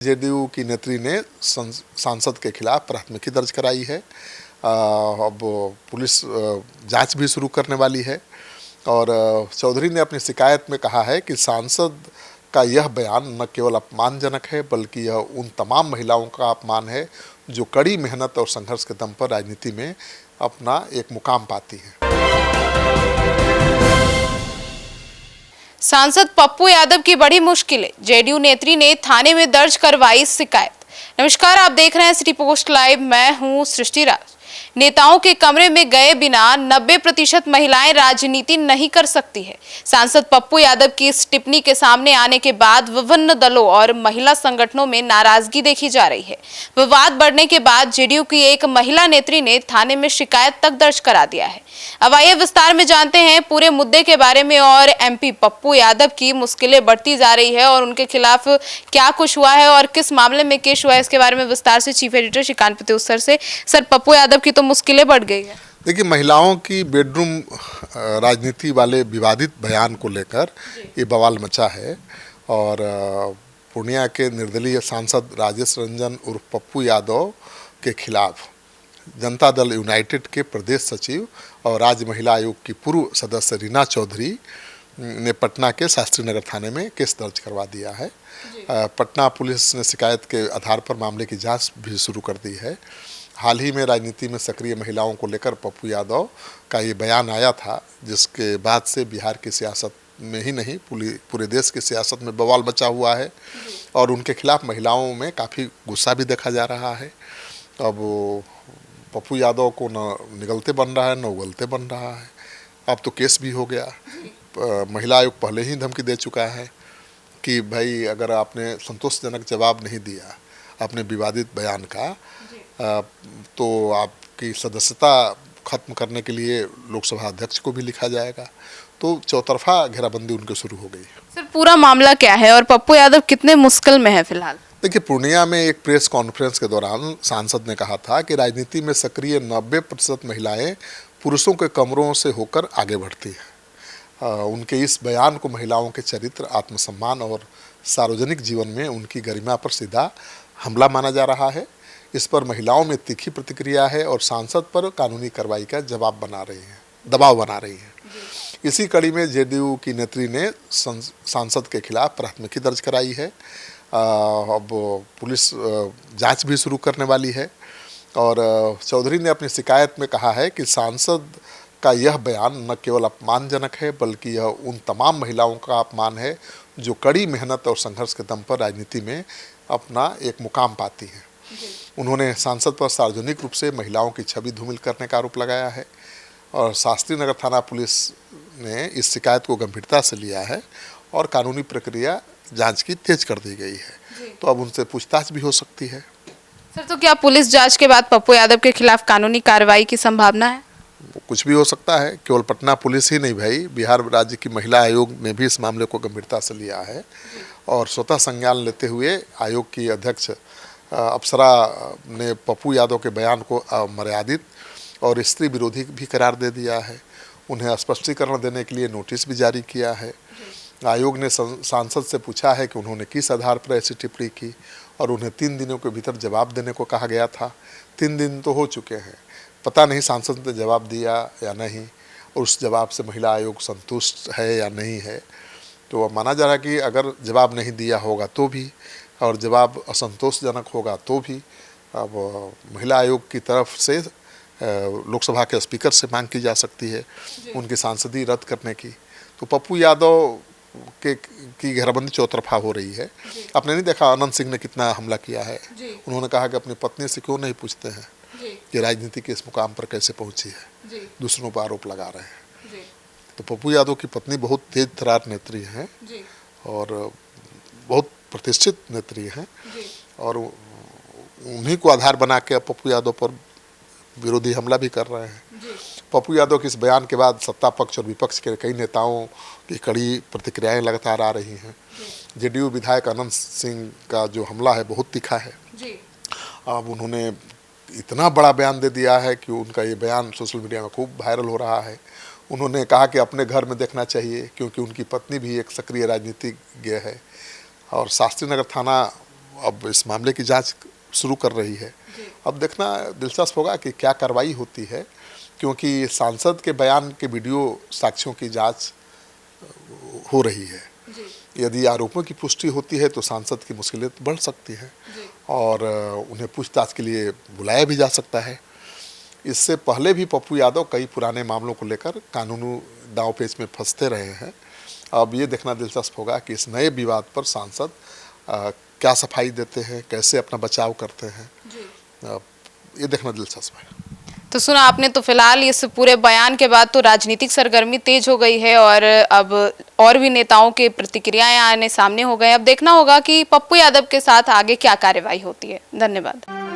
JDU की नेत्री ने सांसद के खिलाफ प्राथमिकी दर्ज कराई है। अब पुलिस जांच भी शुरू करने वाली है और चौधरी ने अपनी शिकायत में कहा है कि सांसद का यह बयान न केवल अपमानजनक है बल्कि यह उन तमाम महिलाओं का अपमान है जो कड़ी मेहनत और संघर्ष के दम पर राजनीति में अपना एक मुकाम पाती हैं। सांसद पप्पू यादव की बड़ी मुश्किलें, जेडीयू नेत्री ने थाने में दर्ज करवाई शिकायत। नमस्कार, आप देख रहे हैं सिटी पोस्ट लाइव। मैं हूं सृष्टि राज। नेताओं के कमरे में गए बिना 90% महिलाएं राजनीति नहीं कर सकती है। सांसद पप्पू यादव की इस टिप्पणी के सामने आने के बाद विभिन्न दलों और महिला संगठनों में नाराजगी देखी जा रही है। विवाद बढ़ने के बाद जेडीयू की एक महिला नेत्री ने थाने में शिकायत तक दर्ज करा दिया है। अब आइए विस्तार में जानते हैं पूरे मुद्दे के बारे में और एमपी पप्पू यादव की मुश्किलें बढ़ती जा रही है और उनके खिलाफ क्या कुछ हुआ है और किस मामले में केस हुआ है, इसके बारे में विस्तार से चीफ एडिटर श्रीकांत प्रत्युत्तर से। सर, पप्पू यादव की तो मुश्किलें बढ़ गई है। देखिए, महिलाओं की बेडरूम राजनीति वाले विवादित बयान को लेकर ये बवाल मचा है और पूर्णिया के निर्दलीय सांसद राजेश रंजन उर्फ पप्पू यादव के खिलाफ जनता दल यूनाइटेड के प्रदेश सचिव और राज्य महिला आयोग की पूर्व सदस्य रीना चौधरी ने पटना के शास्त्री नगर थाने में केस दर्ज करवा दिया है। पटना पुलिस ने शिकायत के आधार पर मामले की जांच भी शुरू कर दी है। हाल ही में राजनीति में सक्रिय महिलाओं को लेकर पप्पू यादव का ये बयान आया था, जिसके बाद से बिहार की सियासत में ही नहीं पूरे देश की सियासत में बवाल मचा हुआ है और उनके खिलाफ महिलाओं में काफ़ी गुस्सा भी देखा जा रहा है। अब पप्पू यादव को न निगलते बन रहा है न उगलते बन रहा है। अब तो केस भी हो गया। महिला आयोग पहले ही धमकी दे चुका है कि भाई, अगर आपने संतोषजनक जवाब नहीं दिया अपने विवादित बयान का तो आपकी सदस्यता खत्म करने के लिए लोकसभा अध्यक्ष को भी लिखा जाएगा। तो चौतरफा घेराबंदी उनके शुरू हो गई है। सर, पूरा मामला क्या है और पप्पू यादव कितने मुश्किल में है फिलहाल? देखिए, पूर्णिया में एक प्रेस कॉन्फ्रेंस के दौरान सांसद ने कहा था कि राजनीति में सक्रिय 90% महिलाएं पुरुषों के कमरों से होकर आगे बढ़ती हैं। उनके इस बयान को महिलाओं के चरित्र, आत्मसम्मान और सार्वजनिक जीवन में उनकी गरिमा पर सीधा हमला माना जा रहा है। इस पर महिलाओं में तीखी प्रतिक्रिया है और सांसद पर कानूनी कार्रवाई का दबाव बना रही हैं। इसी कड़ी में जेडीयू की नेत्री ने सांसद के खिलाफ प्राथमिकी दर्ज कराई है। अब पुलिस जांच भी शुरू करने वाली है और चौधरी ने अपनी शिकायत में कहा है कि सांसद का यह बयान न केवल अपमानजनक है बल्कि यह उन तमाम महिलाओं का अपमान है जो कड़ी मेहनत और संघर्ष के दम पर राजनीति में अपना एक मुकाम पाती हैं। उन्होंने सांसद पर सार्वजनिक रूप से महिलाओं की छवि धूमिल करने का आरोप लगाया है और शास्त्री नगर थाना पुलिस ने इस शिकायत को गंभीरता से लिया है और कानूनी प्रक्रिया जांच की तेज कर दी गई है। तो अब उनसे पूछताछ भी हो सकती है। सर, तो क्या पुलिस जांच के बाद पप्पू यादव के खिलाफ कानूनी कार्रवाई की संभावना है? कुछ भी हो सकता है। केवल पटना पुलिस ही नहीं भाई, बिहार राज्य की महिला आयोग ने भी इस मामले को गंभीरता से लिया है और स्वतः संज्ञान लेते हुए आयोग की अध्यक्ष अप्सरा ने पप्पू यादव के बयान को अमर्यादित और स्त्री विरोधी भी करार दे दिया है। उन्हें स्पष्टीकरण देने के लिए नोटिस भी जारी किया है। आयोग ने सांसद से पूछा है कि उन्होंने किस आधार पर ऐसी टिप्पणी की और उन्हें 3 दिनों के भीतर जवाब देने को कहा गया था। 3 दिन तो हो चुके हैं, पता नहीं सांसद ने जवाब दिया या नहीं और उस जवाब से महिला आयोग संतुष्ट है या नहीं है। तो माना जा रहा है कि अगर जवाब नहीं दिया होगा तो भी और जवाब असंतोषजनक होगा तो भी अब महिला आयोग की तरफ से लोकसभा के स्पीकर से मांग की जा सकती है उनकी सांसदी रद्द करने की। तो पप्पू यादव की घेराबंदी चौतरफा हो रही है। आपने नहीं देखा अनंत सिंह ने कितना हमला किया है? उन्होंने कहा कि अपनी पत्नी से क्यों नहीं पूछते हैं कि राजनीति के इस मुकाम पर कैसे पहुंची है, दूसरों पर आरोप लगा रहे हैं। तो पप्पू यादव की पत्नी बहुत तेज तर्रार नेत्री हैं और बहुत प्रतिष्ठित नेत्री हैं और उन्हीं को आधार बना के पप्पू यादव पर विरोधी हमला भी कर रहे हैं। पप्पू यादव के इस बयान के बाद सत्ता पक्ष और विपक्ष के कई नेताओं की कड़ी प्रतिक्रियाएं लगातार आ रही हैं। जेडीयू विधायक अनंत सिंह का जो हमला है बहुत तीखा है। अब उन्होंने इतना बड़ा बयान दे दिया है कि उनका ये बयान सोशल मीडिया में खूब वायरल हो रहा है। उन्होंने कहा कि अपने घर में देखना चाहिए क्योंकि उनकी पत्नी भी एक सक्रिय राजनीतिज्ञ है और शास्त्री नगर थाना अब इस मामले की जांच शुरू कर रही है। अब देखना दिलचस्प होगा कि क्या कार्रवाई होती है, क्योंकि सांसद के बयान के वीडियो साक्ष्यों की जांच हो रही है। यदि आरोपों की पुष्टि होती है तो सांसद की मुश्किलें बढ़ सकती हैं और उन्हें पूछताछ के लिए बुलाया भी जा सकता है। इससे पहले भी पप्पू यादव कई पुराने मामलों को लेकर कानूनी दांवपेच में फंसते रहे हैं। अब ये देखना दिलचस्प होगा कि इस नए विवाद पर सांसद क्या सफाई देते हैं, कैसे अपना बचाव करते हैं। ये देखना दिलचस्प है। तो सुना आपने, तो फिलहाल इस पूरे बयान के बाद तो राजनीतिक सरगर्मी तेज हो गई है और अब और भी नेताओं के प्रतिक्रियाएं आने सामने हो गए। अब देखना होगा कि पप्पू यादव के साथ आगे क्या कार्रवाई होती है। धन्यवाद।